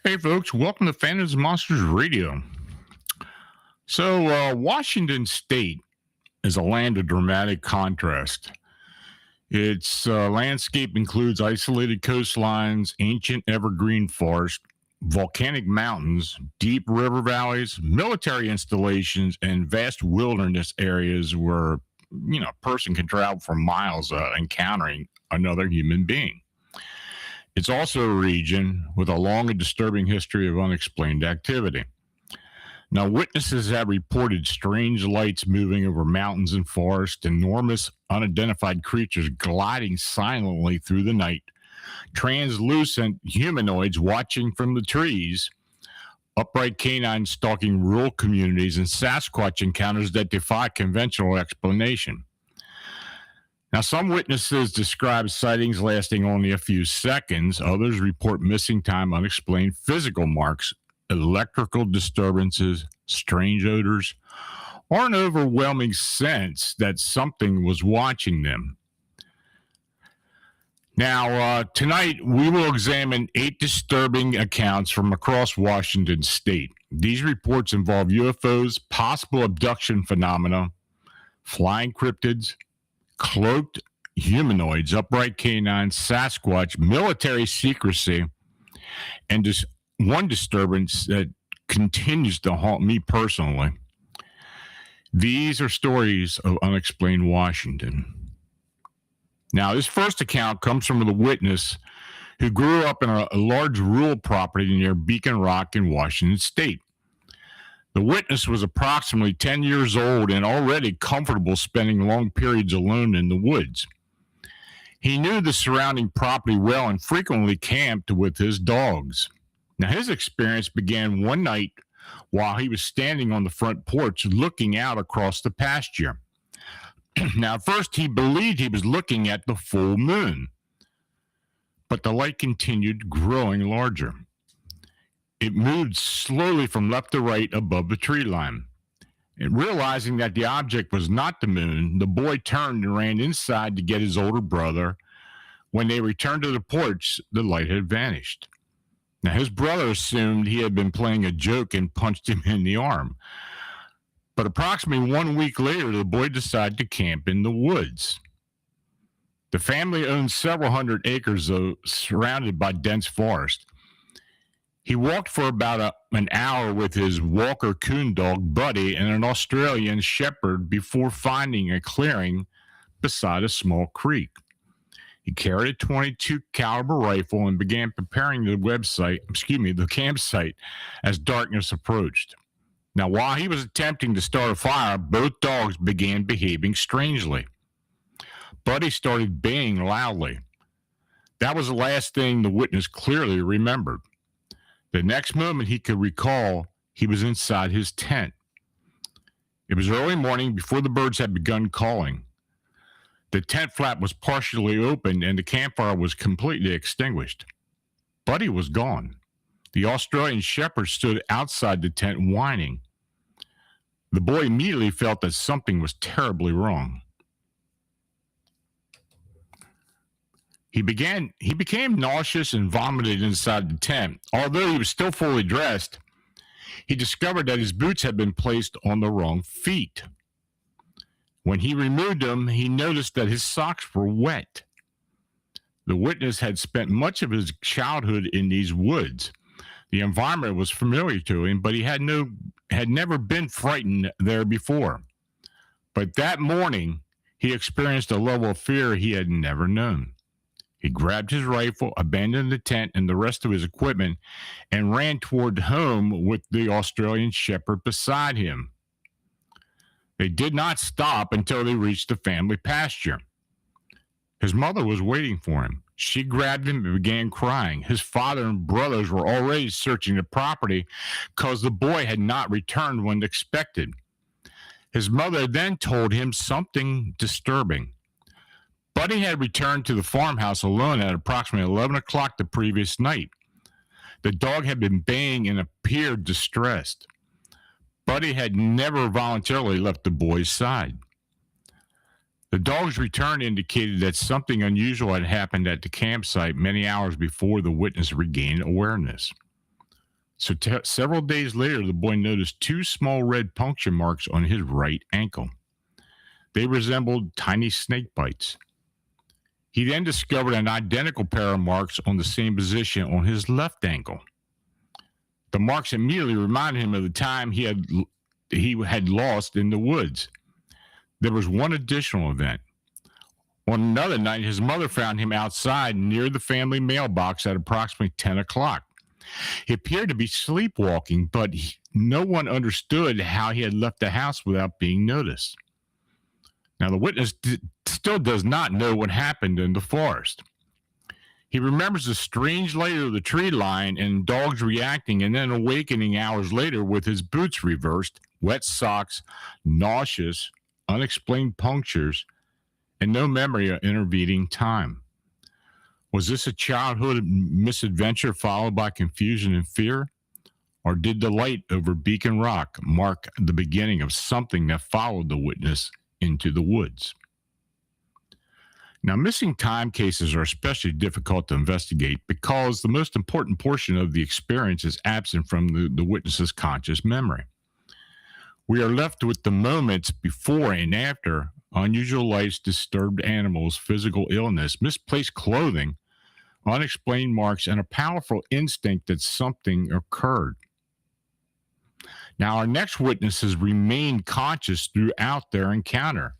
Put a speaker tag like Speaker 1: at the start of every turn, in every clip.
Speaker 1: Hey, folks, welcome to Phantoms and Monsters Radio. So, Washington State is a land of dramatic contrast. Its landscape includes isolated coastlines, ancient evergreen forest, volcanic mountains, deep river valleys, military installations, and vast wilderness areas where, a person can travel for miles encountering another human being. It's also a region with a long and disturbing history of unexplained activity. Now, witnesses have reported strange lights moving over mountains and forests, enormous unidentified creatures gliding silently through the night, translucent humanoids watching from the trees, upright canines stalking rural communities, and Sasquatch encounters that defy conventional explanation. Now, some witnesses describe sightings lasting only a few seconds. Others report missing time, unexplained physical marks, electrical disturbances, strange odors, or an overwhelming sense that something was watching them. Now, tonight, we will examine 8 disturbing accounts from across Washington state. These reports involve UFOs, possible abduction phenomena, flying cryptids, cloaked humanoids, upright canines, Sasquatch, military secrecy, and just one disturbance that continues to haunt me personally. These are stories of Unexplained Washington. Now, this first account comes from a witness who grew up in a large rural property near Beacon Rock in Washington state. The witness was approximately 10 years old and already comfortable spending long periods alone in the woods. He knew the surrounding property well and frequently camped with his dogs. Now, his experience began one night while he was standing on the front porch looking out across the pasture. Now, at first, he believed he was looking at the full moon, but the light continued growing larger. It moved slowly from left to right above the tree line. And realizing that the object was not the moon, the boy turned and ran inside to get his older brother. When they returned to the porch, the light had vanished. Now, his brother assumed he had been playing a joke and punched him in the arm. But approximately 1 week later, the boy decided to camp in the woods. The family owned several hundred acres, though, surrounded by dense forest. He walked for about an hour with his Walker coon dog, Buddy, and an Australian shepherd before finding a clearing beside a small creek. He carried a 22 caliber rifle and began preparing the campsite as darkness approached. Now, while he was attempting to start a fire, both dogs began behaving strangely. Buddy started baying loudly. That was the last thing the witness clearly remembered. The next moment he could recall, he was inside his tent. It was early morning before the birds had begun calling. The tent flap was partially open and the campfire was completely extinguished. Buddy was gone. The Australian shepherd stood outside the tent whining. The boy immediately felt that something was terribly wrong. He became nauseous and vomited inside the tent. Although he was still fully dressed, he discovered that his boots had been placed on the wrong feet. When he removed them, he noticed that his socks were wet. The witness had spent much of his childhood in these woods. The environment was familiar to him, but he had never been frightened there before. But that morning, he experienced a level of fear he had never known. He grabbed his rifle, abandoned the tent and the rest of his equipment, and ran toward home with the Australian shepherd beside him. They did not stop until they reached the family pasture. His mother was waiting for him. She grabbed him and began crying. His father and brothers were already searching the property because the boy had not returned when expected. His mother then told him something disturbing. Buddy had returned to the farmhouse alone at approximately 11 o'clock the previous night. The dog had been baying and appeared distressed. Buddy had never voluntarily left the boy's side. The dog's return indicated that something unusual had happened at the campsite many hours before the witness regained awareness. So several days later, the boy noticed two small red puncture marks on his right ankle. They resembled tiny snake bites. He then discovered an identical pair of marks on the same position on his left ankle. The marks immediately reminded him of the time he had lost in the woods. There was one additional event. On another night, his mother found him outside near the family mailbox at approximately 10 o'clock. He appeared to be sleepwalking, but no one understood how he had left the house without being noticed. Now, the witness still does not know what happened in the forest. He remembers the strange light of the tree line and dogs reacting and then awakening hours later with his boots reversed, wet socks, nauseous, unexplained punctures, and no memory of intervening time. Was this a childhood misadventure followed by confusion and fear? Or did the light over Beacon Rock mark the beginning of something that followed the witness into the woods? Now, missing time cases are especially difficult to investigate because the most important portion of the experience is absent from the witness's conscious memory. We are left with the moments before and after unusual lights, disturbed animals, physical illness, misplaced clothing, unexplained marks, and a powerful instinct that something occurred. Now, our next witnesses remained conscious throughout their encounter.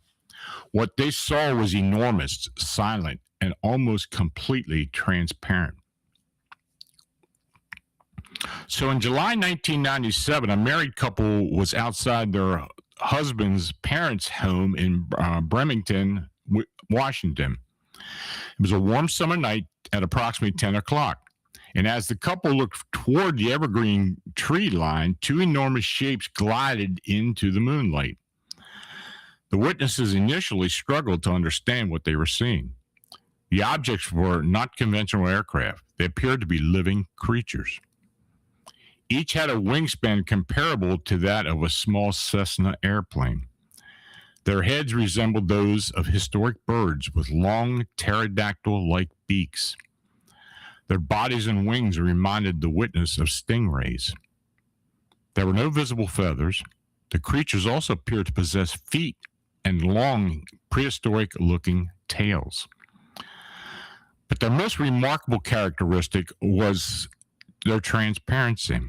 Speaker 1: What they saw was enormous, silent, and almost completely transparent. So in July 1997, a married couple was outside their husband's parents' home in Bremerton, Washington. It was a warm summer night at approximately 10 o'clock. And as the couple looked toward the evergreen tree line, two enormous shapes glided into the moonlight. The witnesses initially struggled to understand what they were seeing. The objects were not conventional aircraft. They appeared to be living creatures. Each had a wingspan comparable to that of a small Cessna airplane. Their heads resembled those of historic birds with long pterodactyl-like beaks. Their bodies and wings reminded the witness of stingrays. There were no visible feathers. The creatures also appeared to possess feet and long, prehistoric-looking tails. But their most remarkable characteristic was their transparency.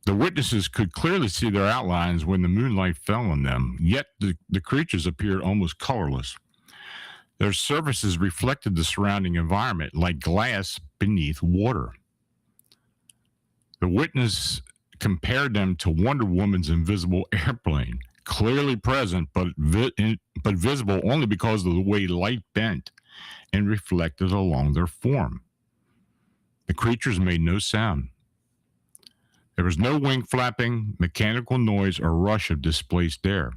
Speaker 1: The witnesses could clearly see their outlines when the moonlight fell on them, yet the creatures appeared almost colorless. Their surfaces reflected the surrounding environment like glass beneath water. The witness compared them to Wonder Woman's invisible airplane, clearly present but visible only because of the way light bent and reflected along their form. The creatures made no sound. There was no wing flapping, mechanical noise, or rush of displaced air.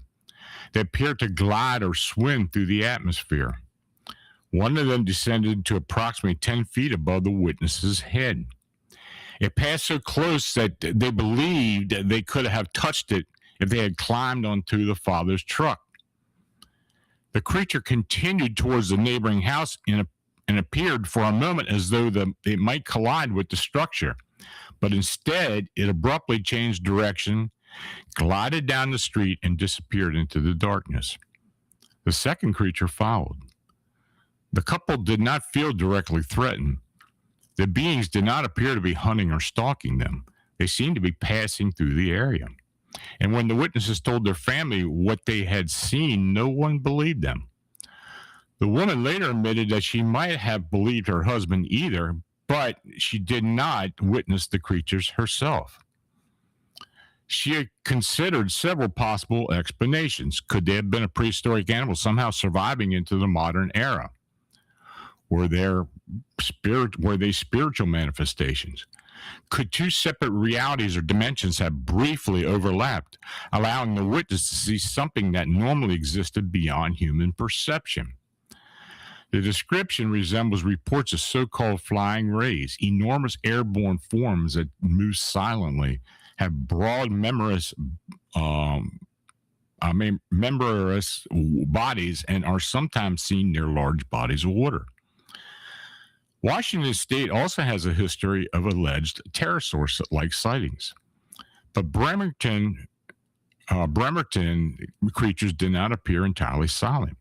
Speaker 1: They appeared to glide or swim through the atmosphere. One of them descended to approximately 10 feet above the witness's head. It passed so close that they believed they could have touched it if they had climbed onto the father's truck. The creature continued towards the neighboring house and appeared for a moment as though it might collide with the structure, but instead it abruptly changed direction, glided down the street, and disappeared into the darkness. The second creature followed. The couple did not feel directly threatened. The beings did not appear to be hunting or stalking them. They seemed to be passing through the area. And when the witnesses told their family what they had seen, no one believed them. The woman later admitted that she might have believed her husband either, but she did not witness the creatures herself. She had considered several possible explanations. Could they have been a prehistoric animal somehow surviving into the modern era? Were they spiritual manifestations? Could two separate realities or dimensions have briefly overlapped, allowing the witness to see something that normally existed beyond human perception? The description resembles reports of so-called flying rays, enormous airborne forms that move silently, have broad membranous bodies, and are sometimes seen near large bodies of water. Washington State also has a history of alleged pterosaur-like sightings, but Bremerton creatures did not appear entirely silent.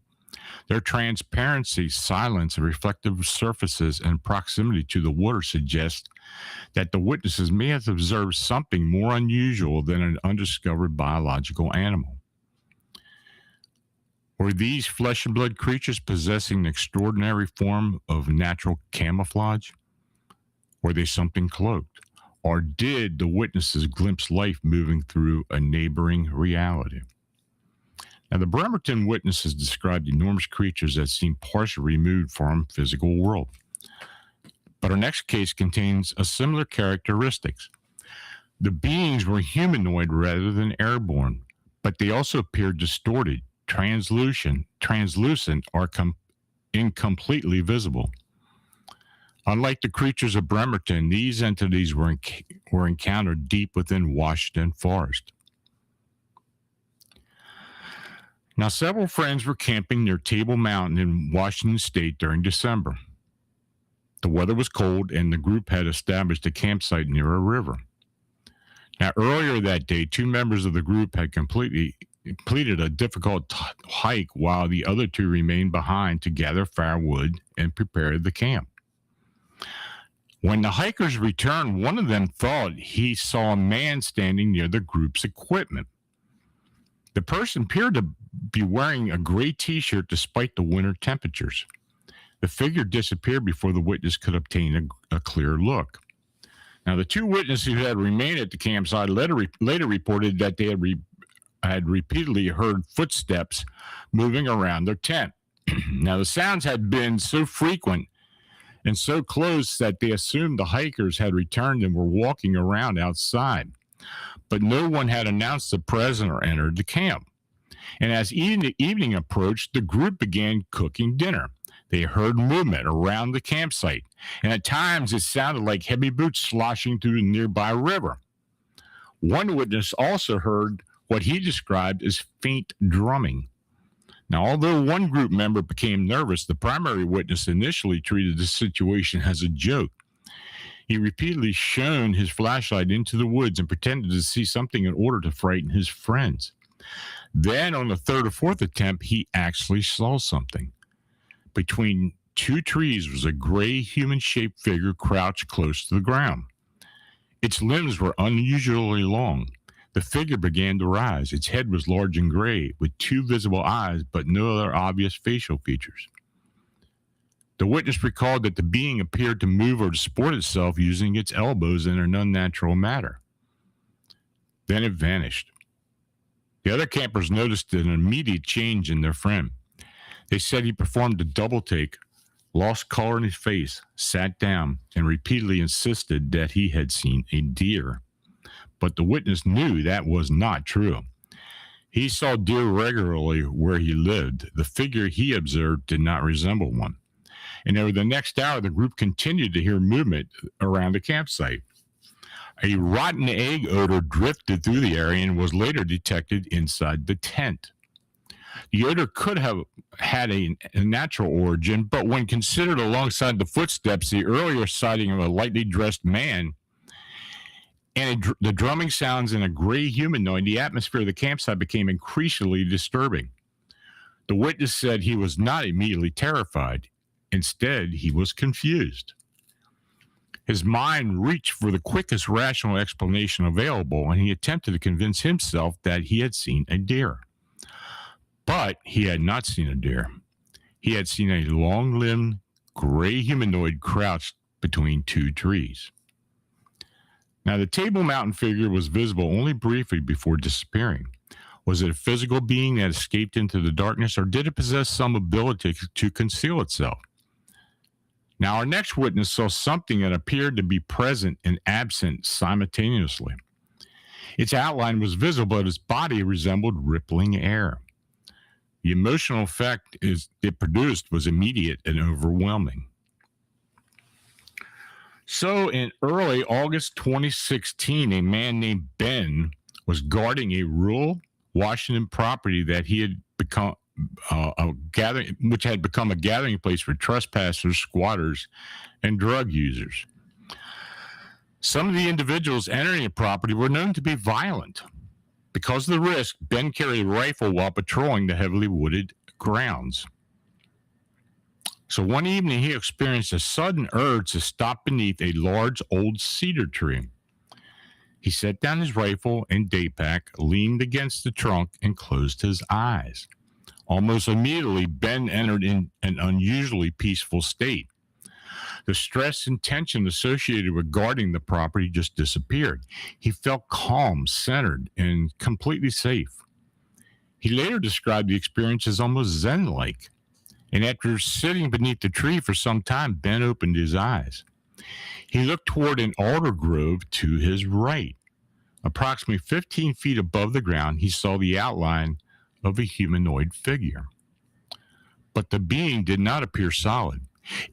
Speaker 1: Their transparency, silence, and reflective surfaces and proximity to the water suggest that the witnesses may have observed something more unusual than an undiscovered biological animal. Were these flesh and blood creatures possessing an extraordinary form of natural camouflage? Were they something cloaked? Or did the witnesses glimpse life moving through a neighboring reality? Now, the Bremerton witnesses described enormous creatures that seemed partially removed from physical world. But our next case contains a similar characteristics. The beings were humanoid rather than airborne, but they also appeared distorted, translucent, or incompletely visible. Unlike the creatures of Bremerton, these entities were encountered deep within Washington forest. Now, several friends were camping near Table Mountain in Washington State during December. The weather was cold, and the group had established a campsite near a river. Now, earlier that day, two members of the group had completed a difficult hike while the other two remained behind to gather firewood and prepare the camp. When the hikers returned, one of them thought he saw a man standing near the group's equipment. The person appeared to be wearing a gray t-shirt despite the winter temperatures. The figure disappeared before the witness could obtain a clear look. Now, the two witnesses who had remained at the campsite later reported that they had repeatedly heard footsteps moving around their tent. Now, the sounds had been so frequent and so close that they assumed the hikers had returned and were walking around outside. But no one had announced the presence or entered the camp. And as evening approached, the group began cooking dinner. They heard movement around the campsite, and at times it sounded like heavy boots sloshing through the nearby river. One witness also heard what he described as faint drumming. Now, although one group member became nervous, the primary witness initially treated the situation as a joke. He repeatedly shone his flashlight into the woods and pretended to see something in order to frighten his friends. Then, on the third or fourth attempt, he actually saw something. Between two trees was a gray human-shaped figure crouched close to the ground. Its limbs were unusually long. The figure began to rise. Its head was large and gray, with two visible eyes, but no other obvious facial features. The witness recalled that the being appeared to move or to support itself using its elbows in an unnatural manner. Then it vanished. The other campers noticed an immediate change in their friend. They said he performed a double take, lost color in his face, sat down, and repeatedly insisted that he had seen a deer. But the witness knew that was not true. He saw deer regularly where he lived. The figure he observed did not resemble one. And over the next hour, the group continued to hear movement around the campsite. A rotten egg odor drifted through the area and was later detected inside the tent. The odor could have had a natural origin, but when considered alongside the footsteps, the earlier sighting of a lightly dressed man, and the drumming sounds in a gray humanoid, the atmosphere of the campsite became increasingly disturbing. The witness said he was not immediately terrified. Instead, he was confused. His mind reached for the quickest rational explanation available, and he attempted to convince himself that he had seen a deer. But he had not seen a deer. He had seen a long-limbed, gray humanoid crouched between two trees. Now, the Table Mountain figure was visible only briefly before disappearing. Was it a physical being that escaped into the darkness, or did it possess some ability to conceal itself? Now, our next witness saw something that appeared to be present and absent simultaneously. Its outline was visible, but its body resembled rippling air. The emotional effect it produced was immediate and overwhelming. So, in early August 2016, a man named Ben was guarding a rural Washington property that he had become which had become a gathering place for trespassers, squatters, and drug users. Some of the individuals entering the property were known to be violent. Because of the risk, Ben carried a rifle while patrolling the heavily wooded grounds. So one evening, he experienced a sudden urge to stop beneath a large old cedar tree. He set down his rifle and day pack, leaned against the trunk, and closed his eyes. Almost immediately, Ben entered in an unusually peaceful state. The stress and tension associated with guarding the property just disappeared. He felt calm, centered, and completely safe. He later described the experience as almost zen-like. And after sitting beneath the tree for some time, Ben opened his eyes. He looked toward an alder grove to his right. Approximately 15 feet above the ground, he saw the outline of a humanoid figure. But the being did not appear solid.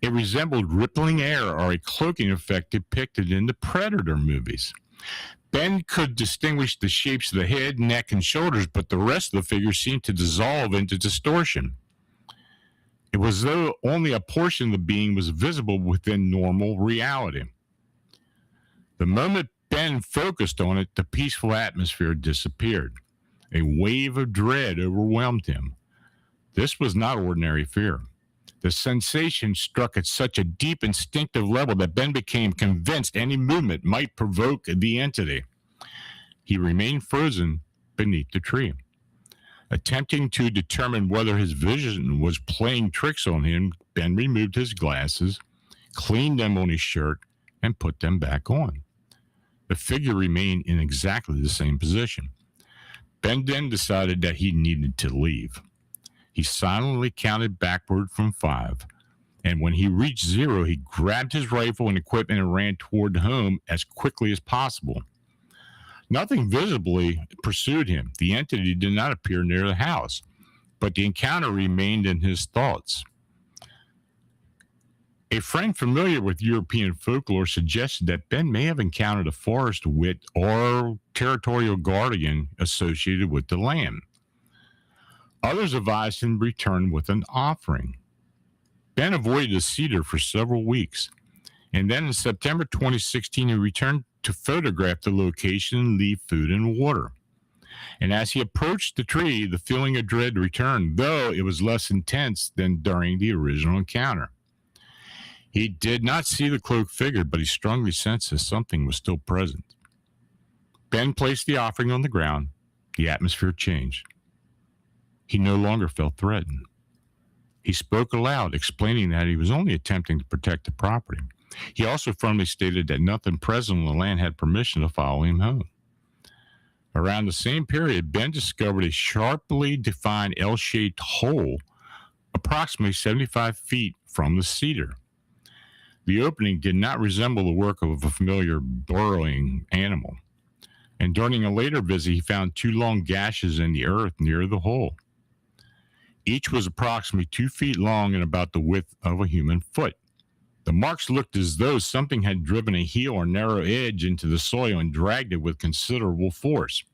Speaker 1: It resembled rippling air or a cloaking effect depicted in the Predator movies. Ben could distinguish the shapes of the head, neck, and shoulders, but the rest of the figure seemed to dissolve into distortion. It was as though only a portion of the being was visible within normal reality. The moment Ben focused on it, the peaceful atmosphere disappeared. A wave of dread overwhelmed him. This was not ordinary fear. The sensation struck at such a deep instinctive level that Ben became convinced any movement might provoke the entity. He remained frozen beneath the tree. Attempting to determine whether his vision was playing tricks on him, Ben removed his glasses, cleaned them on his shirt, and put them back on. The figure remained in exactly the same position. Ben then decided that he needed to leave. He silently counted backward from 5, and when he reached 0, he grabbed his rifle and equipment and ran toward home as quickly as possible. Nothing visibly pursued him. The entity did not appear near the house, but the encounter remained in his thoughts. A friend familiar with European folklore suggested that Ben may have encountered a forest wit or territorial guardian associated with the land. Others advised him to return with an offering. Ben avoided the cedar for several weeks, and then in September 2016, he returned to photograph the location and leave food and water. And as he approached the tree, the feeling of dread returned, though it was less intense than during the original encounter. He did not see the cloaked figure, but he strongly sensed that something was still present. Ben placed the offering on the ground. The atmosphere changed. He no longer felt threatened. He spoke aloud, explaining that he was only attempting to protect the property. He also firmly stated that nothing present on the land had permission to follow him home. Around the same period, Ben discovered a sharply defined L-shaped hole approximately 75 feet from the cedar. The opening did not resemble the work of a familiar burrowing animal, and during a later visit, he found 2 long gashes in the earth near the hole. Each was approximately 2 feet long and about the width of a human foot. The marks looked as though something had driven a heel or narrow edge into the soil and dragged it with considerable force.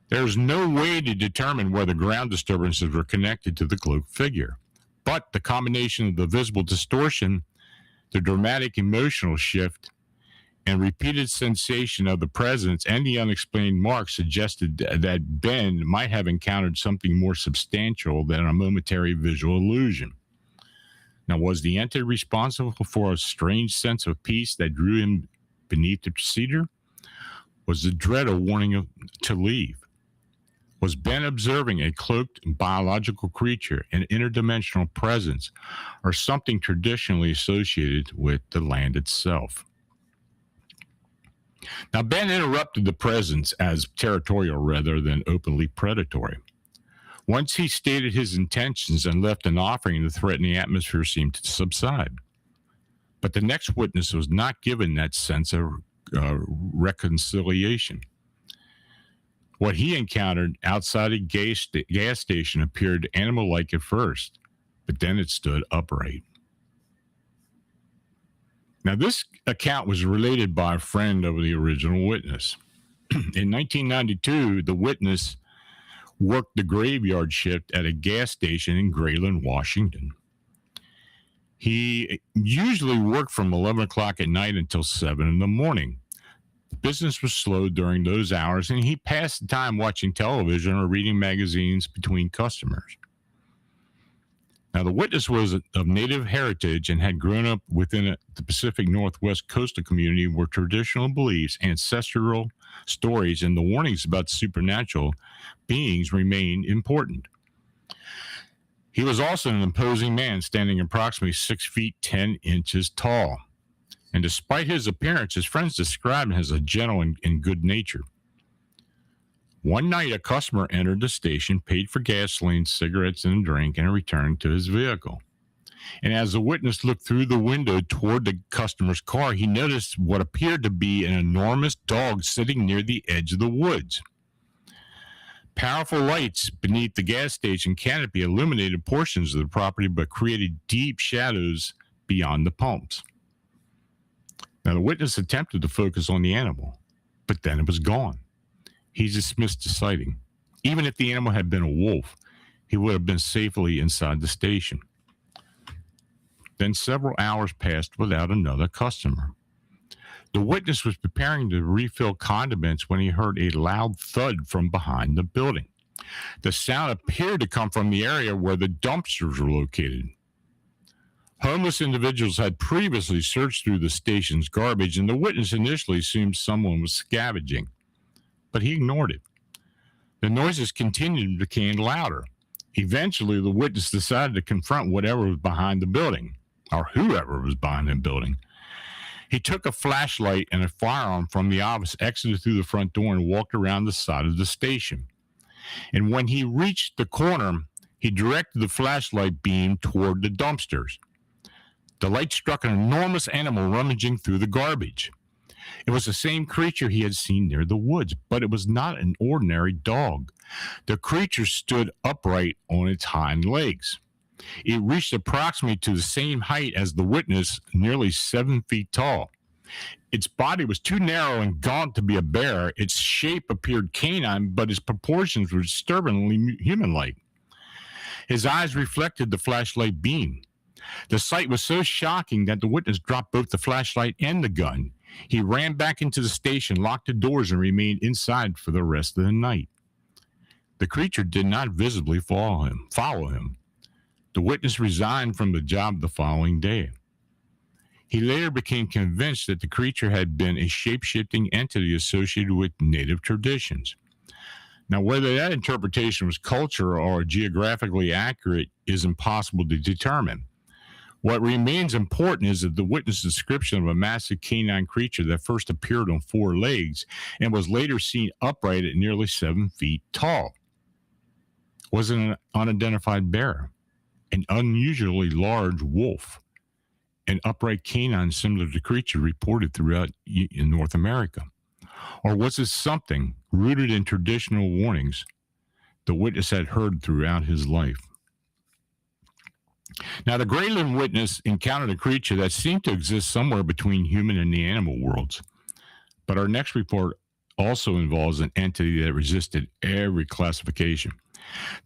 Speaker 1: There is no way to determine whether ground disturbances were connected to the cloaked figure, but the combination of the visible distortion, the dramatic emotional shift, and repeated sensation of the presence and the unexplained marks suggested that Ben might have encountered something more substantial than a momentary visual illusion. Now, was the entity responsible for a strange sense of peace that drew him beneath the cedar? Was the dread a warning to leave? Was Ben observing a cloaked biological creature, an interdimensional presence, or something traditionally associated with the land itself? Now, Ben interrupted the presence as territorial rather than openly predatory. Once he stated his intentions and left an offering, the threatening atmosphere seemed to subside. But the next witness was not given that sense of reconciliation. What he encountered outside a gas station appeared animal-like at first, but then it stood upright. Now, this account was related by a friend of the original witness. In 1992, the witness worked the graveyard shift at a gas station in Grayland, Washington. He usually worked from 11 o'clock at night until 7 in the morning. Business was slow during those hours, and he passed the time watching television or reading magazines between customers. Now, the witness was of Native heritage and had grown up within the Pacific Northwest coastal community where traditional beliefs, ancestral stories, and the warnings about supernatural beings remain important. He was also an imposing man, standing approximately 6 feet 10 inches tall. And despite his appearance, his friends described him as a gentle and good natured. One night, a customer entered the station, paid for gasoline, cigarettes, and a drink, and returned to his vehicle. And as the witness looked through the window toward the customer's car, he noticed what appeared to be an enormous dog sitting near the edge of the woods. Powerful lights beneath the gas station canopy illuminated portions of the property, but created deep shadows beyond the pumps. Now, the witness attempted to focus on the animal, but then it was gone. He dismissed the sighting. Even if the animal had been a wolf, he would have been safely inside the station. Then several hours passed without another customer. The witness was preparing to refill condiments when he heard a loud thud from behind the building. The sound appeared to come from the area where the dumpsters were located. Homeless individuals had previously searched through the station's garbage, and the witness initially assumed someone was scavenging, but he ignored it. The noises continued to become louder. Eventually, the witness decided to confront whatever was behind the building, or whoever was behind the building. He took a flashlight and a firearm from the office, exited through the front door, and walked around the side of the station. And when he reached the corner, he directed the flashlight beam toward the dumpsters. The light struck an enormous animal rummaging through the garbage. It was the same creature he had seen near the woods, but it was not an ordinary dog. The creature stood upright on its hind legs. It reached approximately to the same height as the witness, nearly 7 feet tall. Its body was too narrow and gaunt to be a bear. Its shape appeared canine, but its proportions were disturbingly human-like. His eyes reflected the flashlight beam. The sight was so shocking that the witness dropped both the flashlight and the gun. He ran back into the station, locked the doors, and remained inside for the rest of the night. The creature did not visibly follow him. The witness resigned from the job the following day. He later became convinced that the creature had been a shape-shifting entity associated with Native traditions. Now, whether that interpretation was cultural or geographically accurate is impossible to determine. What remains important is that the witness description of a massive canine creature that first appeared on 4 legs and was later seen upright at nearly 7 feet tall was an unidentified bear, an unusually large wolf, an upright canine similar to the creature reported throughout in North America. Or was it something rooted in traditional warnings the witness had heard throughout his life? Now, the Grayland witness encountered a creature that seemed to exist somewhere between human and the animal worlds. But our next report also involves an entity that resisted every classification.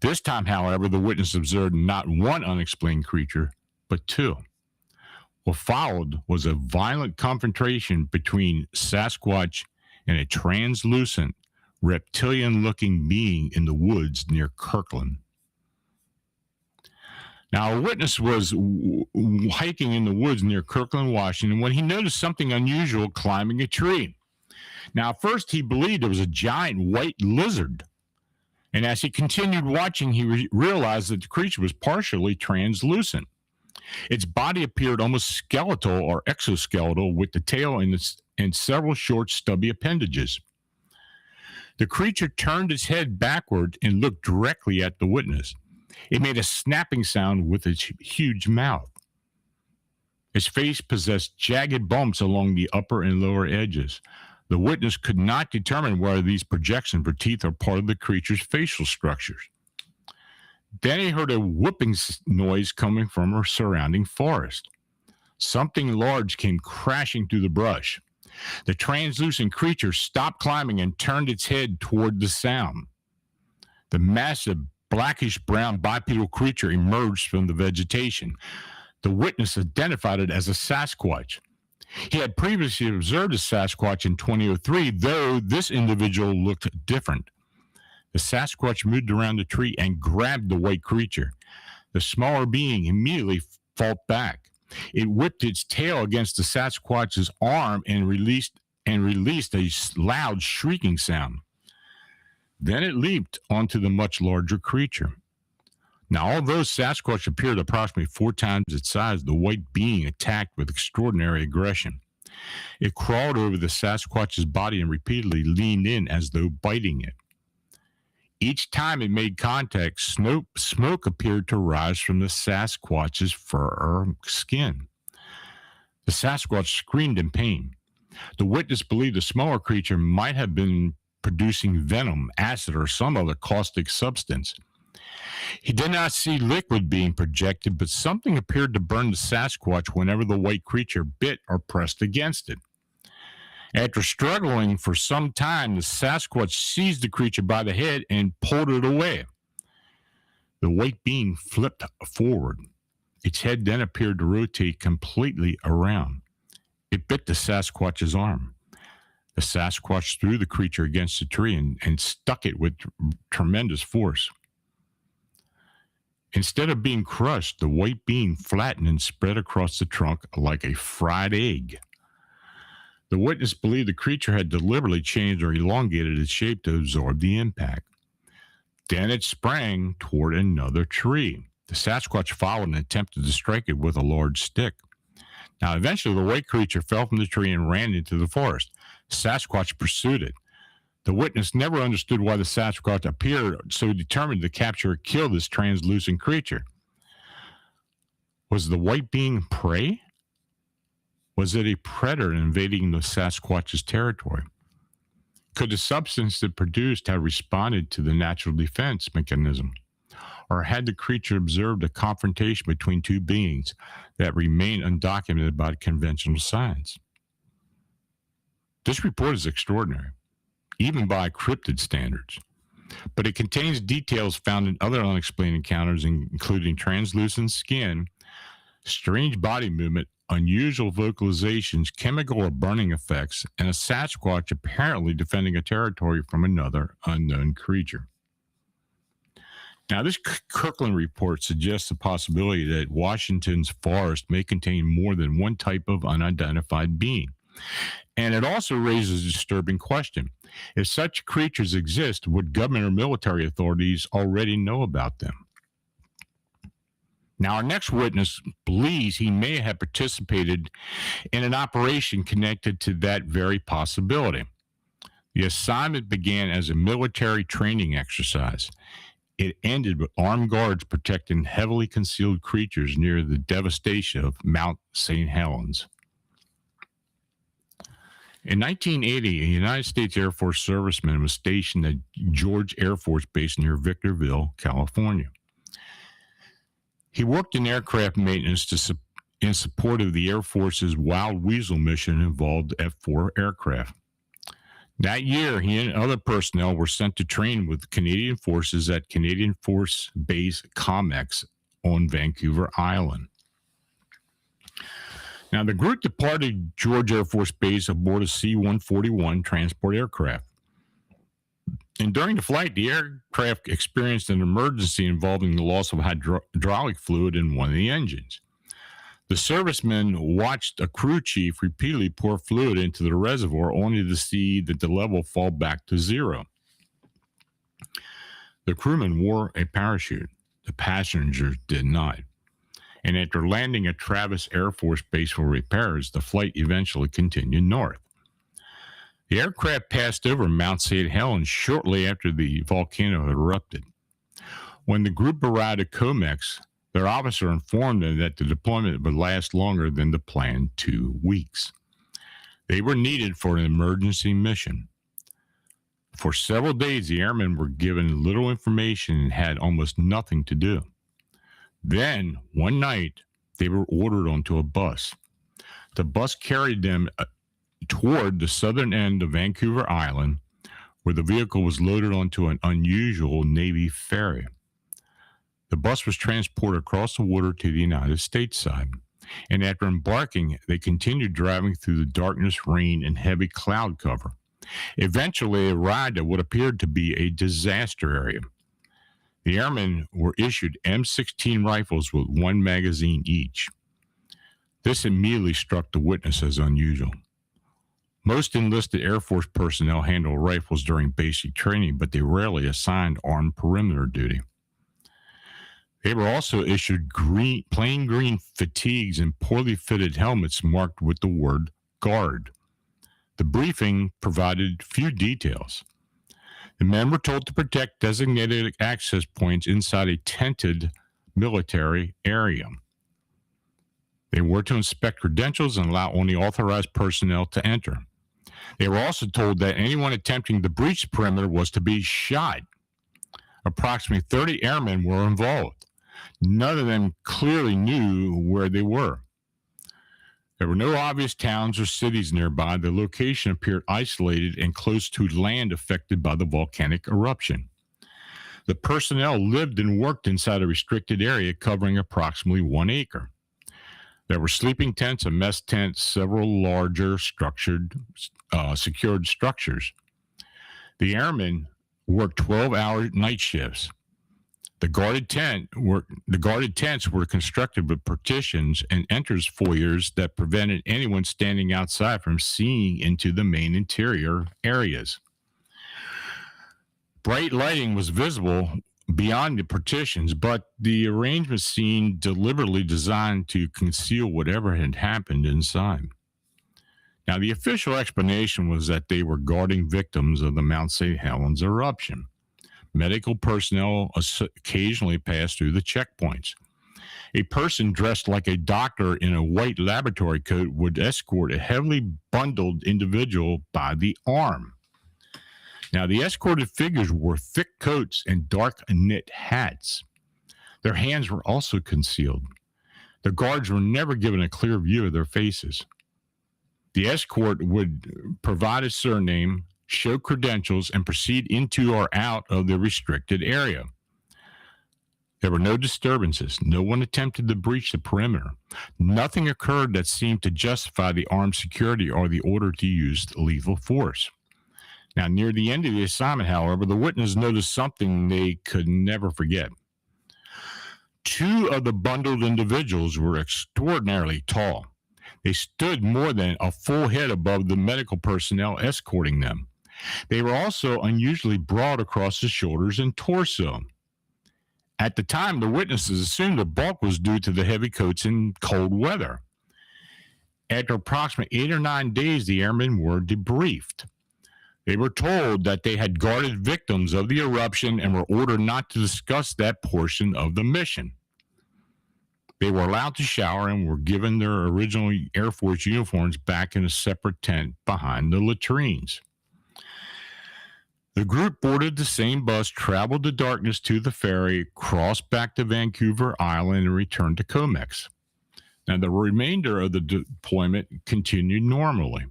Speaker 1: This time, however, the witness observed not one unexplained creature, but 2. What followed was a violent confrontation between Sasquatch and a translucent, reptilian-looking being in the woods near Kirkland. Now, a witness was hiking in the woods near Kirkland, Washington, when he noticed something unusual climbing a tree. Now, at first, he believed it was a giant white lizard. And as he continued watching, he realized that the creature was partially translucent. Its body appeared almost skeletal or exoskeletal, with the tail and several short, stubby appendages. The creature turned its head backward and looked directly at the witness. It made a snapping sound with its huge mouth. Its face possessed jagged bumps along the upper and lower edges. The witness could not determine whether these projections or teeth are part of the creature's facial structures. Then he heard a whooping noise coming from her surrounding forest. Something large came crashing through the brush. The translucent creature stopped climbing and turned its head toward the sound. The massive blackish-brown bipedal creature emerged from the vegetation. The witness identified it as a Sasquatch. He had previously observed a Sasquatch in 2003, though this individual looked different. The Sasquatch moved around the tree and grabbed the white creature. The smaller being immediately fought back. It whipped its tail against the Sasquatch's arm and released a loud shrieking sound. Then it leaped onto the much larger creature. Now, although Sasquatch appeared approximately 4 times its size, the white being attacked with extraordinary aggression. It crawled over the Sasquatch's body and repeatedly leaned in as though biting it. Each time it made contact, smoke appeared to rise from the Sasquatch's fur or skin. The Sasquatch screamed in pain. The witness believed the smaller creature might have been producing venom, acid, or some other caustic substance. He did not see liquid being projected, but something appeared to burn the Sasquatch whenever the white creature bit or pressed against it. After struggling for some time, the Sasquatch seized the creature by the head and pulled it away. The white being flipped forward. Its head then appeared to rotate completely around. It bit the Sasquatch's arm. The Sasquatch threw the creature against the tree and stuck it with tremendous force. Instead of being crushed, the white being flattened and spread across the trunk like a fried egg. The witness believed the creature had deliberately changed or elongated its shape to absorb the impact. Then it sprang toward another tree. The Sasquatch followed and attempted to strike it with a large stick. Now, eventually, the white creature fell from the tree and ran into the forest. Sasquatch pursued it. The witness never understood why the Sasquatch appeared so determined to capture or kill this translucent creature. Was the white being prey? Was it a predator invading the Sasquatch's territory? Could the substance it produced have responded to the natural defense mechanism? Or had the creature observed a confrontation between 2 beings that remain undocumented by conventional science? This report is extraordinary, even by cryptid standards, but it contains details found in other unexplained encounters, including translucent skin, strange body movement, unusual vocalizations, chemical or burning effects, and a Sasquatch apparently defending a territory from another unknown creature. Now, this Kirkland report suggests the possibility that Washington's forest may contain more than one type of unidentified being. And it also raises a disturbing question. If such creatures exist, would government or military authorities already know about them? Now, our next witness believes he may have participated in an operation connected to that very possibility. The assignment began as a military training exercise. It ended with armed guards protecting heavily concealed creatures near the devastation of Mount St. Helens. In 1980, a United States Air Force serviceman was stationed at George Air Force Base near Victorville, California. He worked in aircraft maintenance in support of the Air Force's Wild Weasel mission involved F-4 aircraft. That year, he and other personnel were sent to train with Canadian forces at Canadian Force Base COMEX on Vancouver Island. Now, the group departed George Air Force Base aboard a C-141 transport aircraft. And during the flight, the aircraft experienced an emergency involving the loss of hydraulic fluid in one of the engines. The servicemen watched a crew chief repeatedly pour fluid into the reservoir only to see that the level fall back to zero. The crewman wore a parachute. The passengers did not. And after landing at Travis Air Force Base for repairs, the flight eventually continued north. The aircraft passed over Mount St. Helens shortly after the volcano erupted. When the group arrived at COMEX, their officer informed them that the deployment would last longer than the planned 2 weeks. They were needed for an emergency mission. For several days, the airmen were given little information and had almost nothing to do. Then, one night, they were ordered onto a bus. The bus carried them toward the southern end of Vancouver Island, where the vehicle was loaded onto an unusual Navy ferry. The bus was transported across the water to the United States side, and after embarking, they continued driving through the darkness, rain, and heavy cloud cover. Eventually, they arrived at what appeared to be a disaster area. The airmen were issued M16 rifles with 1 magazine each. This immediately struck the witness as unusual. Most enlisted Air Force personnel handle rifles during basic training, but they rarely assigned armed perimeter duty. They were also issued plain green fatigues and poorly fitted helmets marked with the word guard. The briefing provided few details. The men were told to protect designated access points inside a tented military area. They were to inspect credentials and allow only authorized personnel to enter. They were also told that anyone attempting to breach the perimeter was to be shot. Approximately 30 airmen were involved. None of them clearly knew where they were. There were no obvious towns or cities nearby. The location appeared isolated and close to land affected by the volcanic eruption. The personnel lived and worked inside a restricted area covering approximately 1 acre. There were sleeping tents, a mess tent, several larger secured structures. The airmen worked 12-hour night shifts. The guarded tents were constructed with partitions and entrance foyers that prevented anyone standing outside from seeing into the main interior areas. Bright lighting was visible beyond the partitions, but the arrangement seemed deliberately designed to conceal whatever had happened inside. Now, the official explanation was that they were guarding victims of the Mount St. Helens eruption. Medical personnel occasionally passed through the checkpoints. A person dressed like a doctor in a white laboratory coat would escort a heavily bundled individual by the arm. Now, the escorted figures wore thick coats and dark knit hats. Their hands were also concealed. The guards were never given a clear view of their faces. The escort would provide a surname, show credentials, and proceed into or out of the restricted area. There were no disturbances. No one attempted to breach the perimeter. Nothing occurred that seemed to justify the armed security or the order to use lethal force. Now, near the end of the assignment, however, the witness noticed something they could never forget. 2 of the bundled individuals were extraordinarily tall. They stood more than a full head above the medical personnel escorting them. They were also unusually broad across the shoulders and torso. At the time, the witnesses assumed the bulk was due to the heavy coats and cold weather. After approximately 8 or 9 days, the airmen were debriefed. They were told that they had guarded victims of the eruption and were ordered not to discuss that portion of the mission. They were allowed to shower and were given their original Air Force uniforms back in a separate tent behind the latrines. The group boarded the same bus, traveled the darkness to the ferry, crossed back to Vancouver Island, and returned to Comex. Now, the remainder of the deployment continued normally.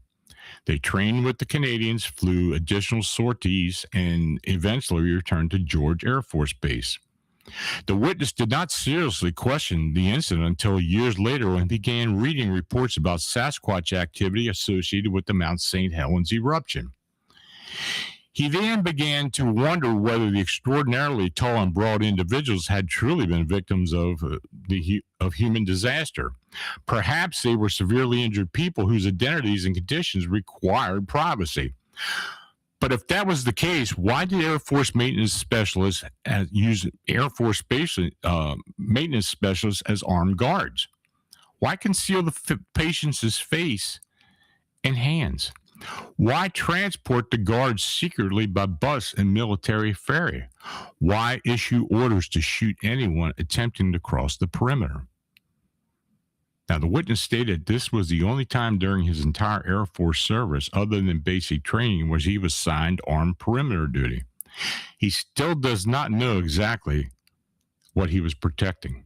Speaker 1: They trained with the Canadians, flew additional sorties, and eventually returned to George Air Force Base. The witness did not seriously question the incident until years later when he began reading reports about Sasquatch activity associated with the Mount St. Helens eruption. He then began to wonder whether the extraordinarily tall and broad individuals had truly been victims of human disaster. Perhaps they were severely injured people whose identities and conditions required privacy. But if that was the case, why did Air Force maintenance specialists use Air Force maintenance specialists as armed guards? Why conceal the patient's face and hands? Why transport the guards secretly by bus and military ferry? Why issue orders to shoot anyone attempting to cross the perimeter? Now, the witness stated this was the only time during his entire Air Force service, other than basic training, where he was assigned armed perimeter duty. He still does not know exactly what he was protecting.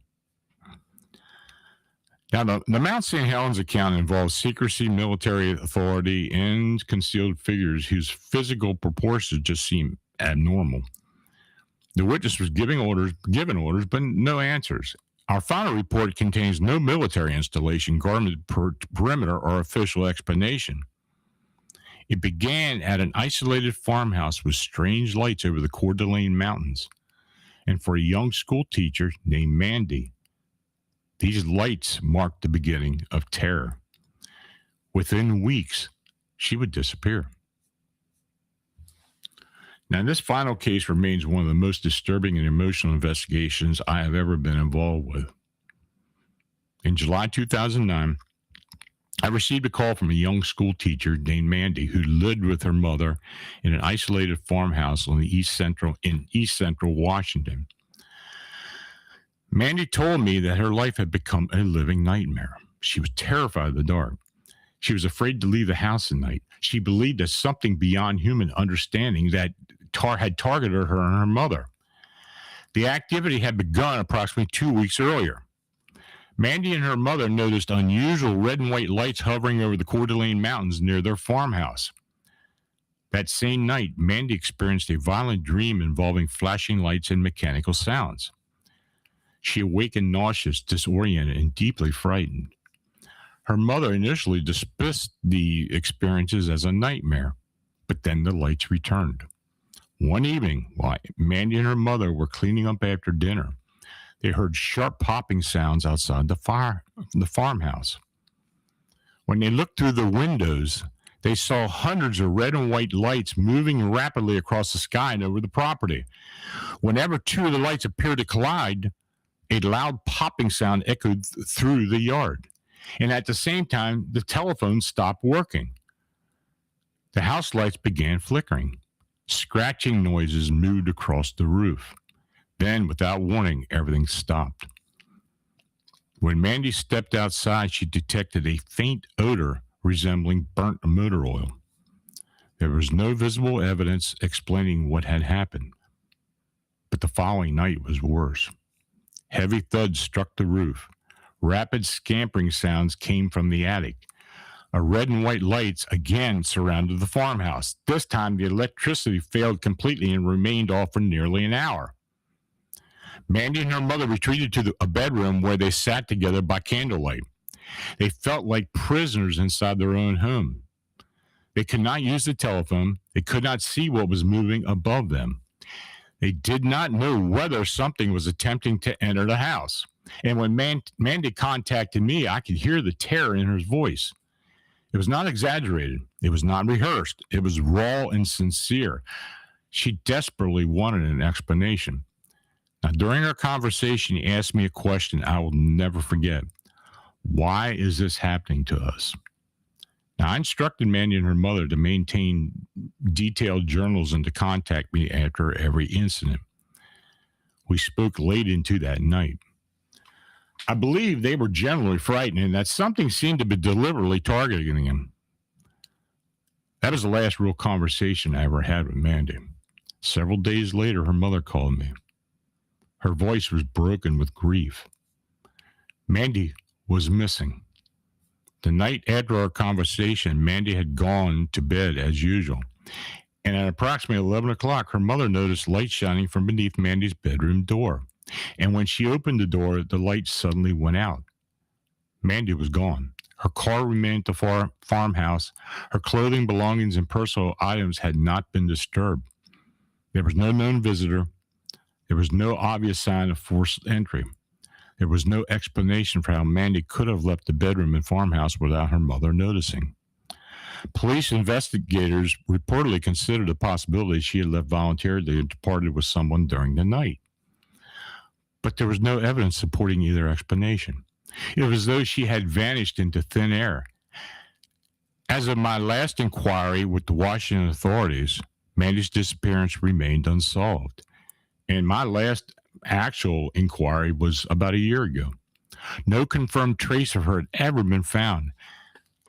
Speaker 1: Now, the Mount St. Helens account involves secrecy, military authority, and concealed figures whose physical proportions just seem abnormal. The witness was given orders, but no answers. Our final report contains no military installation, guarded perimeter, or official explanation. It began at an isolated farmhouse with strange lights over the Coeur d'Alene Mountains. And for a young school teacher named Mandy, these lights marked the beginning of terror. Within weeks, she would disappear. Now, this final case remains one of the most disturbing and emotional investigations I have ever been involved with. In July 2009, I received a call from a young school teacher named Mandy who lived with her mother in an isolated farmhouse in East Central Washington. Mandy told me that her life had become a living nightmare. She was terrified of the dark. She was afraid to leave the house at night. She believed that something beyond human understanding that had targeted her and her mother. The activity had begun approximately 2 weeks earlier. Mandy and her mother noticed unusual red and white lights hovering over the Coeur d'Alene Mountains near their farmhouse. That same night, Mandy experienced a violent dream involving flashing lights and mechanical sounds. She awakened nauseous, disoriented, and deeply frightened. Her mother initially dismissed the experiences as a nightmare, but then the lights returned. One evening, while Mandy and her mother were cleaning up after dinner, they heard sharp popping sounds outside the farmhouse. When they looked through the windows, they saw hundreds of red and white lights moving rapidly across the sky and over the property. Whenever two of the lights appeared to collide, a loud popping sound echoed through the yard. And at the same time, the telephone stopped working. The house lights began flickering. Scratching noises moved across the roof. Then, without warning, everything stopped. When Mandy stepped outside, she detected a faint odor resembling burnt motor oil. There was no visible evidence explaining what had happened. But the following night was worse. Heavy thuds struck the roof. Rapid scampering sounds came from the attic. A red and white lights again surrounded the farmhouse. This time, the electricity failed completely and remained off for nearly an hour. Mandy and her mother retreated to a bedroom where they sat together by candlelight. They felt like prisoners inside their own home. They could not use the telephone. They could not see what was moving above them. They did not know whether something was attempting to enter the house. And when Mandy contacted me, I could hear the terror in her voice. It was not exaggerated. It was not rehearsed. It was raw and sincere. She desperately wanted an explanation. Now, during our conversation, she asked me a question I will never forget. Why is this happening to us? Now, I instructed Mandy and her mother to maintain detailed journals and to contact me after every incident. We spoke late into that night. I believe they were generally frightened and that something seemed to be deliberately targeting them. That was the last real conversation I ever had with Mandy. Several days later, her mother called me. Her voice was broken with grief. Mandy was missing. The night after our conversation, Mandy had gone to bed as usual. And at approximately 11 o'clock, her mother noticed light shining from beneath Mandy's bedroom door. And when she opened the door, the light suddenly went out. Mandy was gone. Her car remained at the farmhouse. Her clothing, belongings, and personal items had not been disturbed. There was no known visitor. There was no obvious sign of forced entry. There was no explanation for how Mandy could have left the bedroom and farmhouse without her mother noticing. Police investigators reportedly considered the possibility she had left voluntarily and departed with someone during the night. But there was no evidence supporting either explanation. It was as though she had vanished into thin air. As of my last inquiry with the Washington authorities, Mandy's disappearance remained unsolved. And my last actual inquiry was about a year ago. No confirmed trace of her had ever been found.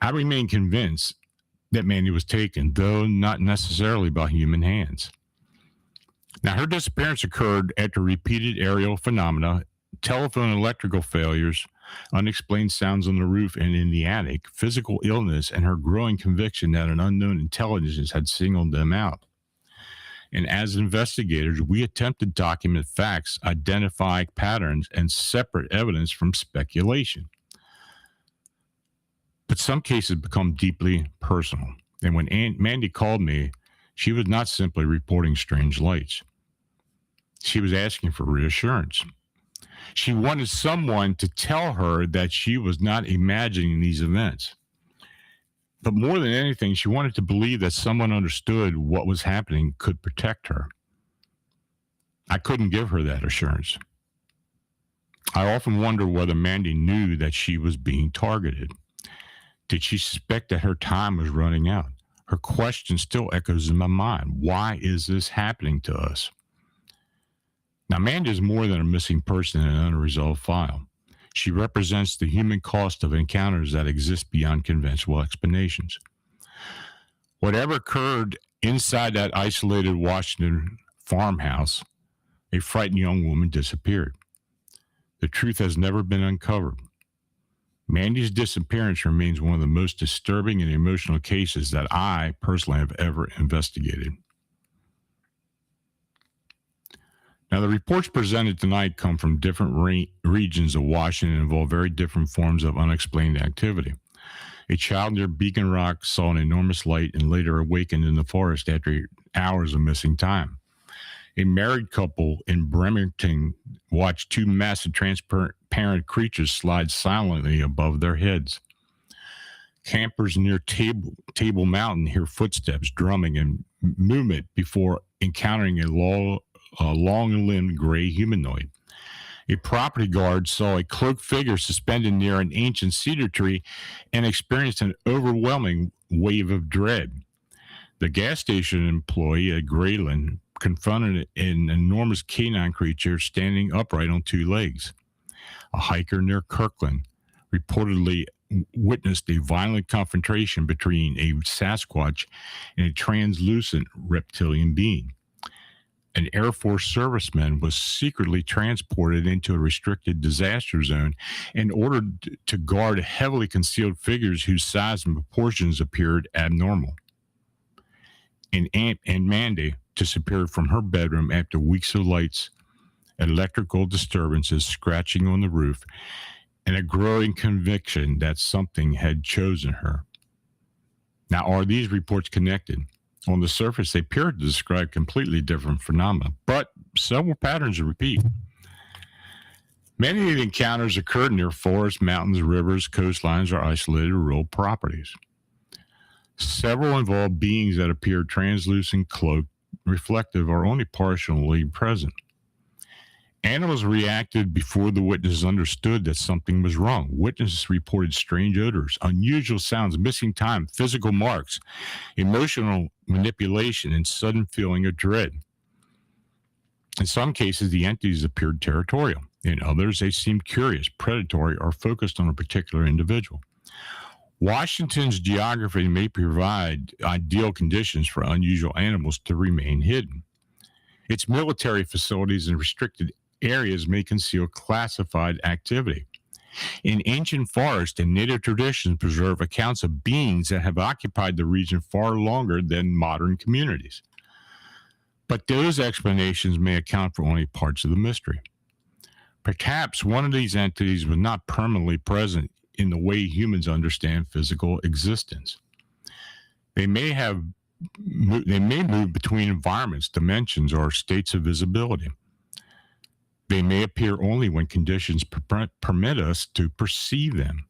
Speaker 1: I remain convinced that Mandy was taken, though not necessarily by human hands. Now, her disappearance occurred after repeated aerial phenomena, telephone and electrical failures, unexplained sounds on the roof and in the attic, physical illness, and her growing conviction that an unknown intelligence had singled them out. And as investigators, we attempt to document facts, identify patterns, and separate evidence from speculation. But some cases become deeply personal. And when Mandy called me, she was not simply reporting strange lights. She was asking for reassurance. She wanted someone to tell her that she was not imagining these events. But more than anything, she wanted to believe that someone understood what was happening, could protect her. I couldn't give her that assurance. I often wonder whether Mandy knew that she was being targeted. Did she suspect that her time was running out? Her question still echoes in my mind. Why is this happening to us? Now, Mandy is more than a missing person in an unresolved file. She represents the human cost of encounters that exist beyond conventional explanations. Whatever occurred inside that isolated Washington farmhouse, a frightened young woman disappeared. The truth has never been uncovered. Mandy's disappearance remains one of the most disturbing and emotional cases that I personally have ever investigated. Now, the reports presented tonight come from different regions of Washington and involve very different forms of unexplained activity. A child near Beacon Rock saw an enormous light and later awakened in the forest after hours of missing time. A married couple in Bremerton watched two massive transparent creatures slide silently above their heads. Campers near Table Mountain hear footsteps, drumming, and movement before encountering a long-limbed gray humanoid. A property guard saw a cloaked figure suspended near an ancient cedar tree and experienced an overwhelming wave of dread. The gas station employee at Grayland confronted an enormous canine creature standing upright on two legs. A hiker near Kirkland reportedly witnessed a violent confrontation between a Sasquatch and a translucent reptilian being. An Air Force serviceman was secretly transported into a restricted disaster zone and ordered to guard heavily concealed figures whose size and proportions appeared abnormal. And Mandy disappeared from her bedroom after weeks of lights, electrical disturbances, scratching on the roof, and a growing conviction that something had chosen her. Now, are these reports connected? On the surface, they appear to describe completely different phenomena, but several patterns repeat. Many of the encounters occurred near forests, mountains, rivers, coastlines, or isolated rural properties. Several involved beings that appeared translucent, cloaked, reflective, or only partially present. Animals reacted before the witnesses understood that something was wrong. Witnesses reported strange odors, unusual sounds, missing time, physical marks, emotional manipulation, and sudden feeling of dread. In some cases, the entities appeared territorial. In others, they seemed curious, predatory, or focused on a particular individual. Washington's geography may provide ideal conditions for unusual animals to remain hidden. Its military facilities and restricted areas may conceal classified activity. In ancient forests and native traditions preserve accounts of beings that have occupied the region far longer than modern communities. But those explanations may account for only parts of the mystery. Perhaps one of these entities was not permanently present in the way humans understand physical existence. They may move between environments, dimensions, or states of visibility. They may appear only when conditions permit us to perceive them.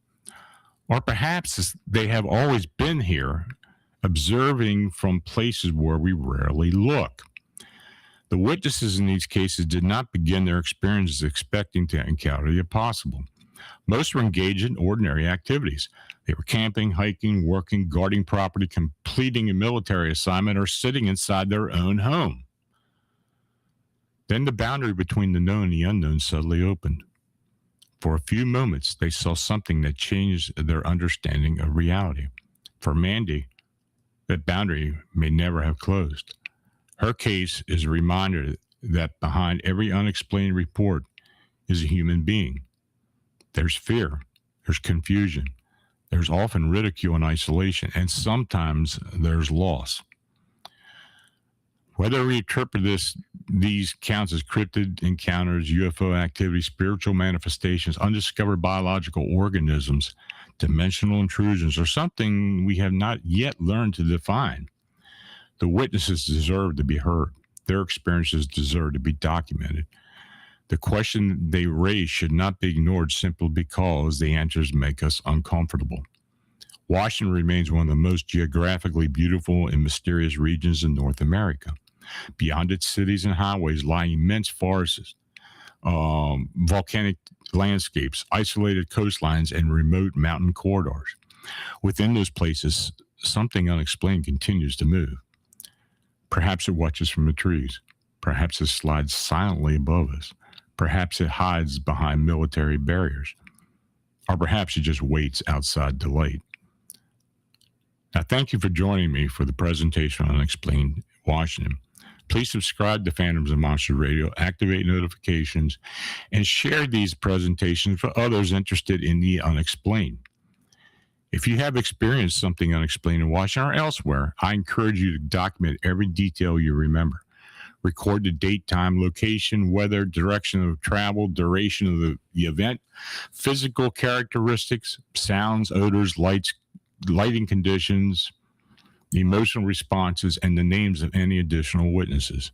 Speaker 1: Or perhaps they have always been here, observing from places where we rarely look. The witnesses in these cases did not begin their experiences expecting to encounter the impossible. Most were engaged in ordinary activities. They were camping, hiking, working, guarding property, completing a military assignment, or sitting inside their own home. Then the boundary between the known and the unknown suddenly opened. For a few moments, they saw something that changed their understanding of reality. For Mandy, that boundary may never have closed. Her case is a reminder that behind every unexplained report is a human being. There's fear, there's confusion, there's often ridicule and isolation, and sometimes there's loss. Whether we interpret these counts as cryptid encounters, UFO activity, spiritual manifestations, undiscovered biological organisms, dimensional intrusions, or something we have not yet learned to define, the witnesses deserve to be heard. Their experiences deserve to be documented. The question they raise should not be ignored simply because the answers make us uncomfortable. Washington remains one of the most geographically beautiful and mysterious regions in North America. Beyond its cities and highways lie immense forests, volcanic landscapes, isolated coastlines, and remote mountain corridors. Within those places, something unexplained continues to move. Perhaps it watches from the trees. Perhaps it slides silently above us. Perhaps it hides behind military barriers. Or perhaps it just waits outside the light. Now, thank you for joining me for the presentation on Unexplained Washington. Please subscribe to Phantoms and Monsters Radio, activate notifications, and share these presentations with others interested in the unexplained. If you have experienced something unexplained in Washington or elsewhere, I encourage you to document every detail you remember. Record the date, time, location, weather, direction of travel, duration of the event, physical characteristics, sounds, odors, lights, lighting conditions, emotional responses, and the names of any additional witnesses.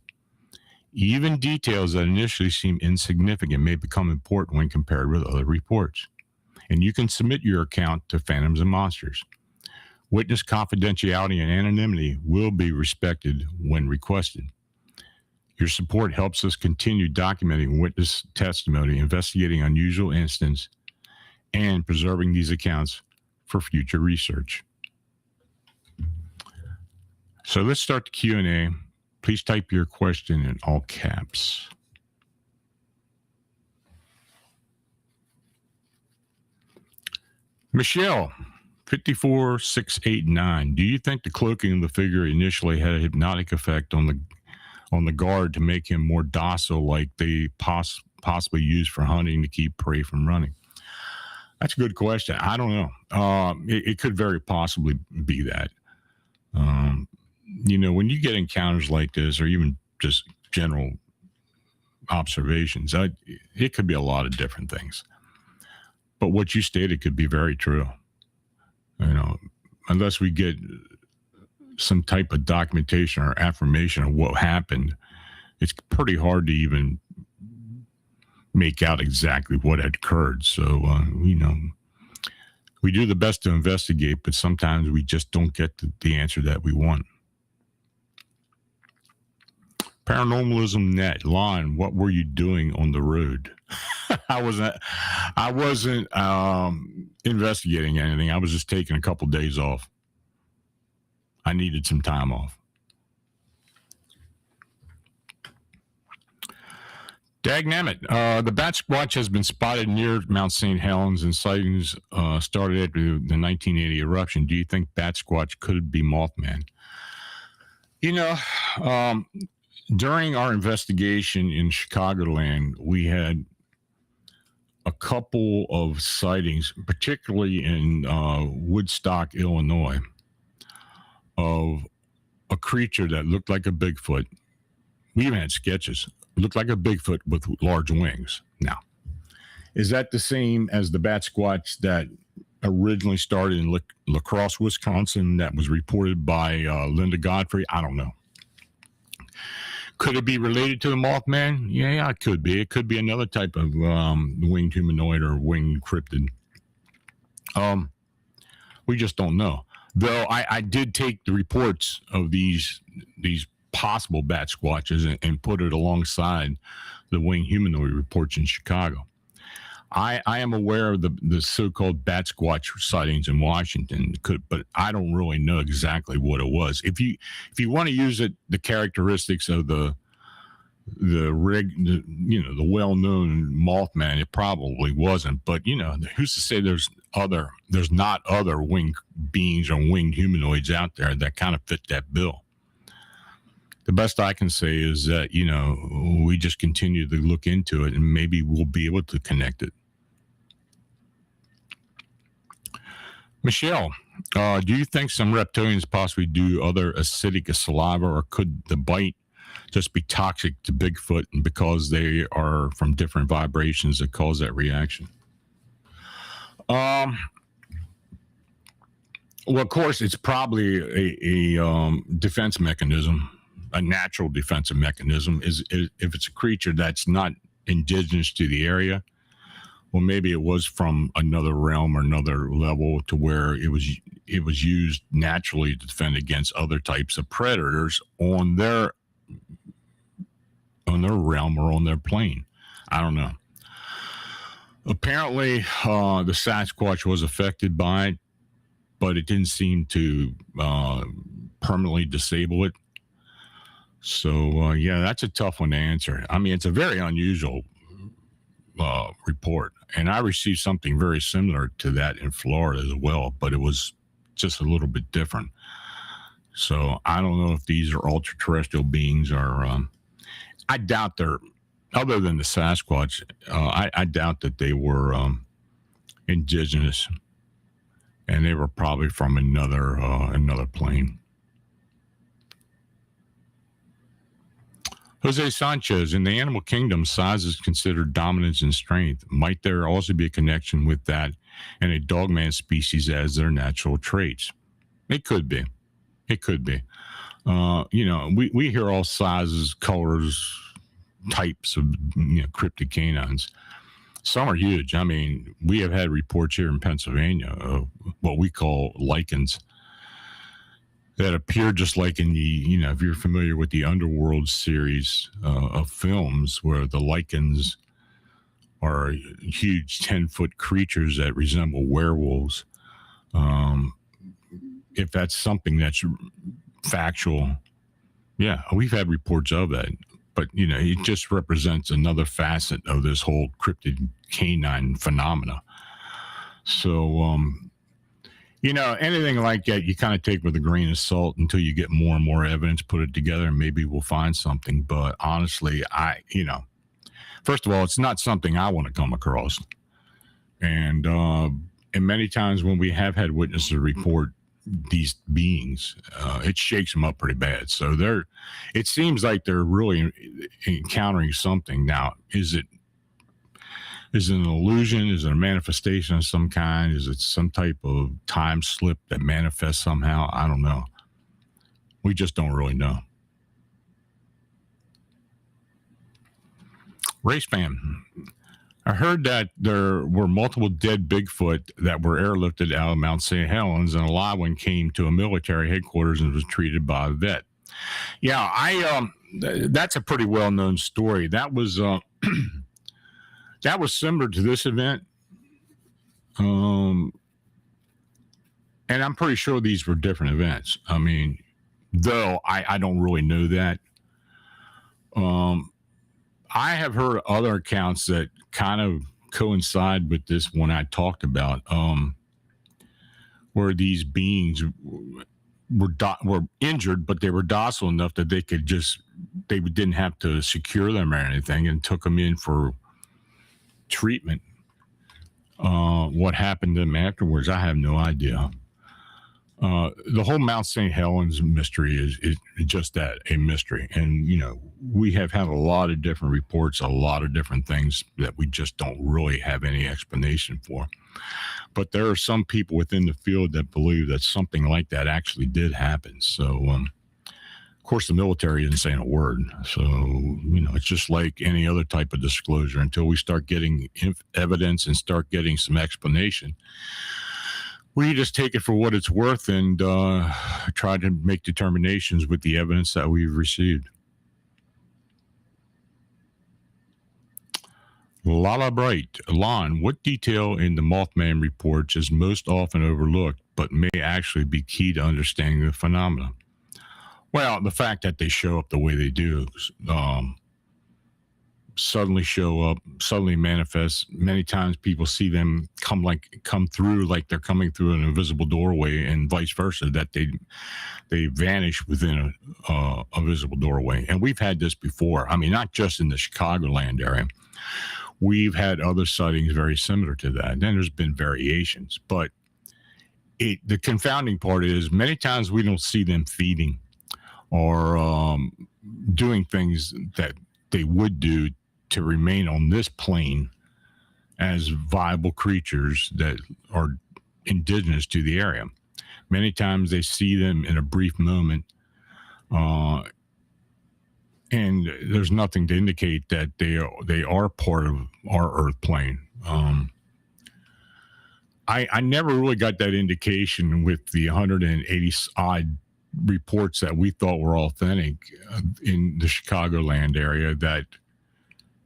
Speaker 1: Even details that initially seem insignificant may become important when compared with other reports. And you can submit your account to Phantoms and Monsters. Witness confidentiality and anonymity will be respected when requested. Your support helps us continue documenting witness testimony, investigating unusual incidents, and preserving these accounts for future research. So let's start the Q&A. Please type your question in all caps. Michelle, 54689. Do you think the cloaking of the figure initially had a hypnotic effect on the guard to make him more docile, like they possibly used for hunting to keep prey from running? That's a good question. I don't know. It could very possibly be that. When you get encounters like this, or even just general observations, it could be a lot of different things. But what you stated could be very true. Unless we get some type of documentation or affirmation of what happened, it's pretty hard to even make out exactly what had occurred. So, we do the best to investigate, but sometimes we just don't get the answer that we want. Paranormalism Net, Lon, what were you doing on the road? I wasn't investigating anything. I was just taking a couple days off. I needed some time off. Dagnammit, the Sasquatch has been spotted near Mount St. Helens, and sightings started after the 1980 eruption. Do you think Sasquatch could be Mothman? During our investigation in Chicagoland, we had a couple of sightings, particularly in Woodstock, Illinois, of a creature that looked like a Bigfoot. We even had sketches. It looked like a Bigfoot with large wings. Now, is that the same as the Sasquatch that originally started in La Crosse, Wisconsin, that was reported by Linda Godfrey? I don't know. Could it be related to the Mothman? Yeah, it could be. It could be another type of winged humanoid or winged cryptid. We just don't know. Though I did take the reports of these possible Sasquatches and put it alongside the winged humanoid reports in Chicago. I am aware of the so-called Sasquatch sightings in Washington, but I don't really know exactly what it was. If you want to use the characteristics of the well-known Mothman, it probably wasn't. But who's to say there's not other winged beings or winged humanoids out there that kind of fit that bill? The best I can say is that we just continue to look into it, and maybe we'll be able to connect it. Michelle, do you think some reptilians possibly do other acidic saliva, or could the bite just be toxic to Bigfoot, and because they are from different vibrations that cause that reaction? Well, of course, it's probably a defense mechanism, a natural defensive mechanism. Is if it's a creature that's not indigenous to the area. Well, maybe it was from another realm or another level to where it was used naturally to defend against other types of predators on their realm or on their plane. I don't know. Apparently, the Sasquatch was affected by it, but it didn't seem to permanently disable it. So, yeah, that's a tough one to answer. I mean, it's a very unusual report, and I received something very similar to that in Florida as well, but it was just a little bit different. So I don't know if these are ultra-terrestrial beings or I doubt they're, other than the Sasquatch, I doubt that they were indigenous, and they were probably from another plane. Jose Sanchez, in the animal kingdom, size is considered dominance and strength. Might there also be a connection with that and a dogman species as their natural traits? It could be. It could be. We hear all sizes, colors, types of cryptid canines. Some are huge. I mean, we have had reports here in Pennsylvania of what we call lichens that appear just like in the, if you're familiar with the Underworld series of films, where the lichens are huge 10-foot creatures that resemble werewolves. If that's something that's factual, yeah, we've had reports of that. But, it just represents another facet of this whole cryptid canine phenomena. So, anything like that, you kind of take with a grain of salt until you get more and more evidence, put it together, and maybe we'll find something. But honestly, first of all, it's not something I want to come across. And many times when we have had witnesses report these beings, it shakes them up pretty bad. So it seems like they're really encountering something. Now, is it an illusion? Is it a manifestation of some kind? Is it some type of time slip that manifests somehow? I don't know. We just don't really know. Race fan, I heard that there were multiple dead Bigfoot that were airlifted out of Mount St. Helens, and a live one came to a military headquarters and was treated by a vet. Yeah, that's a pretty well known story. That was that was similar to this event. And I'm pretty sure these were different events. I mean, though I don't really know that. I have heard other accounts that kind of coincide with this one I talked about, where these beings were injured, but they were docile enough that they didn't have to secure them or anything, and took them in for treatment. What happened to them afterwards, I have no idea. The whole Mount St. Helens mystery is just that, a mystery. And, we have had a lot of different reports, a lot of different things that we just don't really have any explanation for. But there are some people within the field that believe that something like that actually did happen. So, of course, the military isn't saying a word. So, it's just like any other type of disclosure. Until we start getting evidence and start getting some explanation, we just take it for what it's worth and try to make determinations with the evidence that we've received. Lala Bright, Lon, what detail in the Mothman reports is most often overlooked but may actually be key to understanding the phenomena? Well, the fact that they show up the way they do, suddenly show up, suddenly manifest. Many times people see them come through like they're coming through an invisible doorway, and vice versa, that they vanish within a visible doorway. And we've had this before. I mean, not just in the Chicagoland area. We've had other sightings very similar to that. And then there's been variations. But the confounding part is many times we don't see them feeding or doing things that they would do to remain on this plane as viable creatures that are indigenous to the area. Many times they see them in a brief moment, and there's nothing to indicate that they are part of our Earth plane. I never really got that indication with the 180 odd reports that we thought were authentic in the Chicagoland area that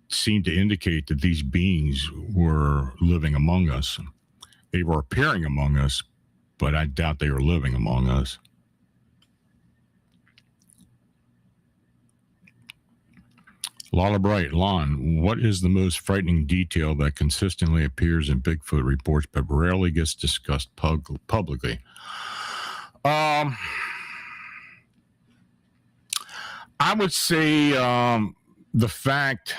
Speaker 1: seemed to indicate that these beings were living among us. They were appearing among us, but I doubt they were living among us. Lala Bright, Lon, what is the most frightening detail that consistently appears in Bigfoot reports but rarely gets discussed publicly? I would say the fact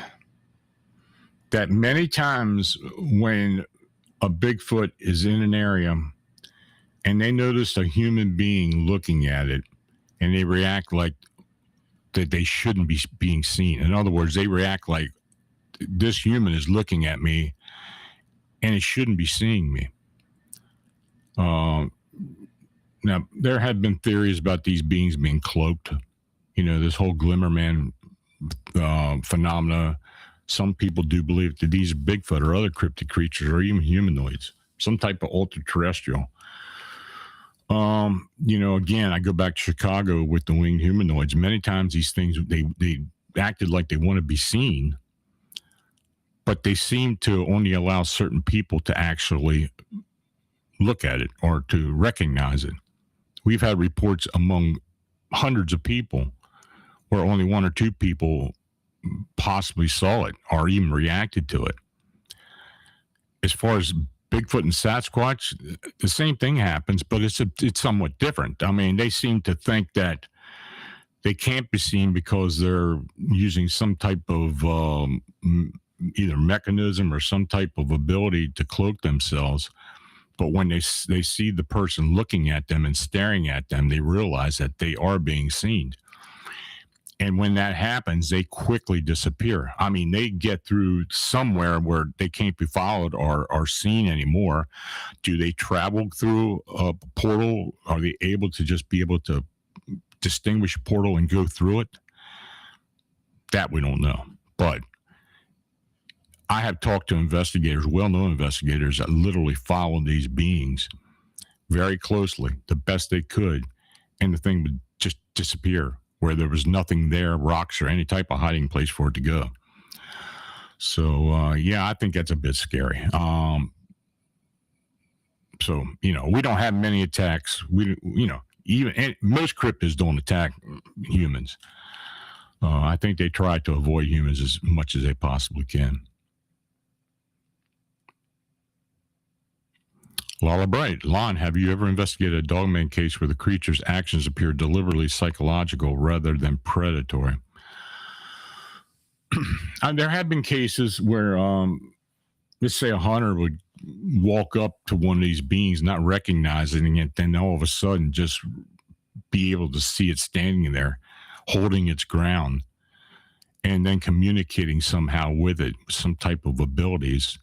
Speaker 1: that many times when a Bigfoot is in an area and they notice a human being looking at it and they react like that they shouldn't be being seen. In other words, they react like this human is looking at me and it shouldn't be seeing me. Now, there have been theories about these beings being cloaked. This whole Glimmerman phenomena. Some people do believe that these Bigfoot or other cryptid creatures are even humanoids, some type of ultra-terrestrial. Again, I go back to Chicago with the winged humanoids. Many times these things, they acted like they want to be seen, but they seem to only allow certain people to actually look at it or to recognize it. We've had reports among hundreds of people where only one or two people possibly saw it or even reacted to it. As far as Bigfoot and Sasquatch, the same thing happens, but it's somewhat different. I mean, they seem to think that they can't be seen because they're using some type of either mechanism or some type of ability to cloak themselves. But when they see the person looking at them and staring at them, they realize that they are being seen. And when that happens, they quickly disappear. I mean, they get through somewhere where they can't be followed or seen anymore. Do they travel through a portal? Are they able to just be able to distinguish a portal and go through it? That we don't know. But I have talked to investigators, well-known investigators, that literally follow these beings very closely, the best they could, and the thing would just disappear where there was nothing there, rocks or any type of hiding place for it to go. So, yeah, I think that's a bit scary. So, we don't have many attacks. And most cryptids don't attack humans. I think they try to avoid humans as much as they possibly can. Lala Bright, Lon, have you ever investigated a dogman case where the creature's actions appear deliberately psychological rather than predatory? There have been cases where, let's say, a hunter would walk up to one of these beings, not recognizing it, then all of a sudden just be able to see it standing there, holding its ground, and then communicating somehow with it, some type of abilities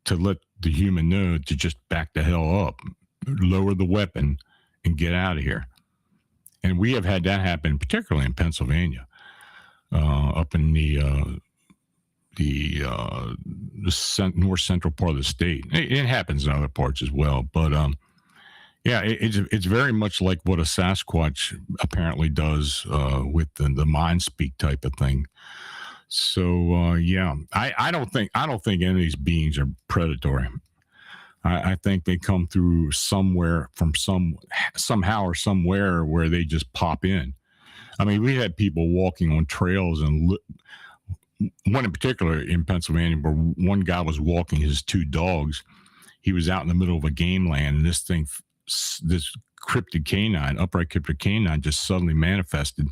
Speaker 1: to let the human know to just back the hell up, lower the weapon, and get out of here. And we have had that happen, particularly in Pennsylvania, up in the north central part of the state. It happens in other parts as well, but yeah, it's very much like what a Sasquatch apparently does with the mind speak type of thing. So yeah, I don't think any of these beings are predatory. I think they come through somewhere from somehow or somewhere where they just pop in. I mean, we had people walking on trails, and one in particular in Pennsylvania, where one guy was walking his two dogs. He was out in the middle of a game land, and this cryptid canine, upright cryptid canine, just suddenly manifested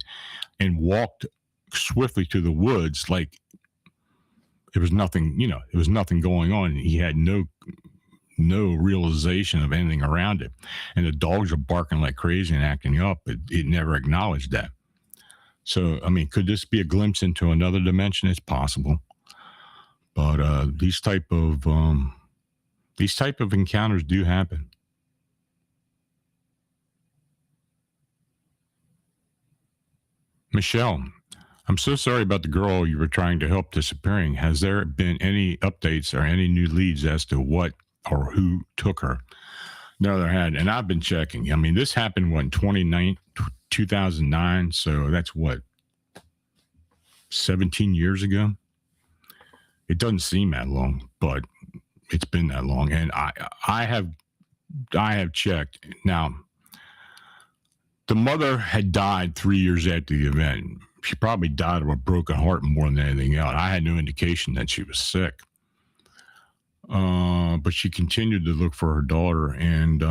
Speaker 1: and walked swiftly through the woods like it was nothing, it was nothing going on. He had no realization of anything around it. And the dogs are barking like crazy and acting up. It never acknowledged that. So, I mean, could this be a glimpse into another dimension? It's possible. But these type of encounters do happen. Michelle, I'm so sorry about the girl you were trying to help disappearing. Has there been any updates or any new leads as to what or who took her? No, there had. And I've been checking. I mean, this happened, in 2009. So that's 17 years ago. It doesn't seem that long, but it's been that long. And I have checked. Now, the mother had died 3 years after the event. She probably died of a broken heart more than anything else. I had no indication that she was sick. But she continued to look for her daughter. And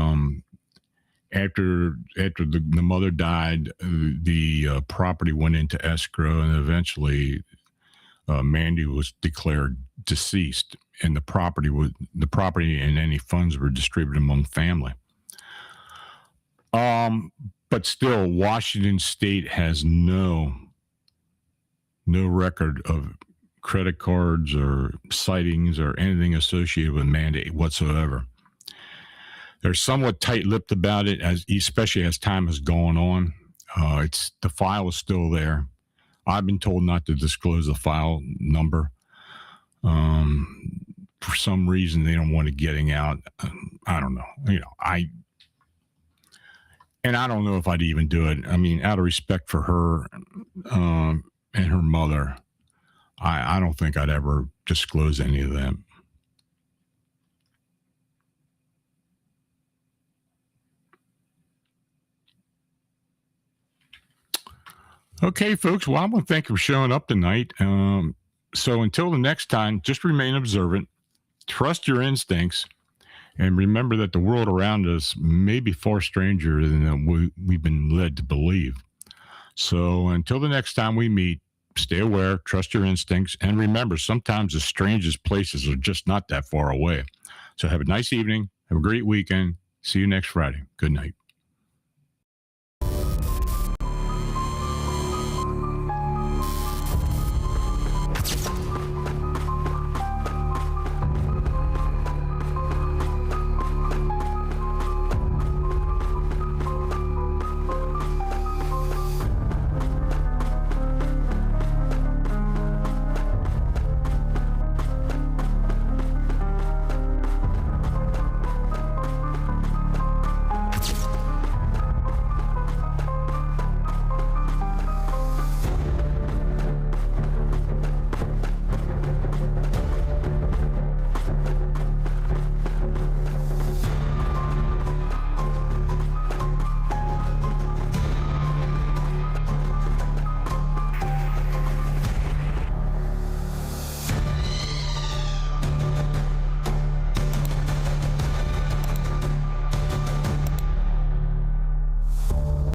Speaker 1: after the mother died, the property went into escrow, and eventually Mandy was declared deceased, and the property and any funds were distributed among family. But still, Washington State has no record of credit cards or sightings or anything associated with Mandy whatsoever. They're somewhat tight-lipped about it, especially as time has gone on. The file is still there. I've been told not to disclose the file number. For some reason, they don't want it getting out. I don't know. And I don't know if I'd even do it. I mean, out of respect for her and her mother, I don't think I'd ever disclose any of that. Okay, folks. Well, I want to thank you for showing up tonight. So until the next time, just remain observant, trust your instincts, and remember that the world around us may be far stranger than we've been led to believe. So until the next time we meet, stay aware, trust your instincts, and remember, sometimes the strangest places are just not that far away. So have a nice evening. Have a great weekend. See you next Friday. Good night.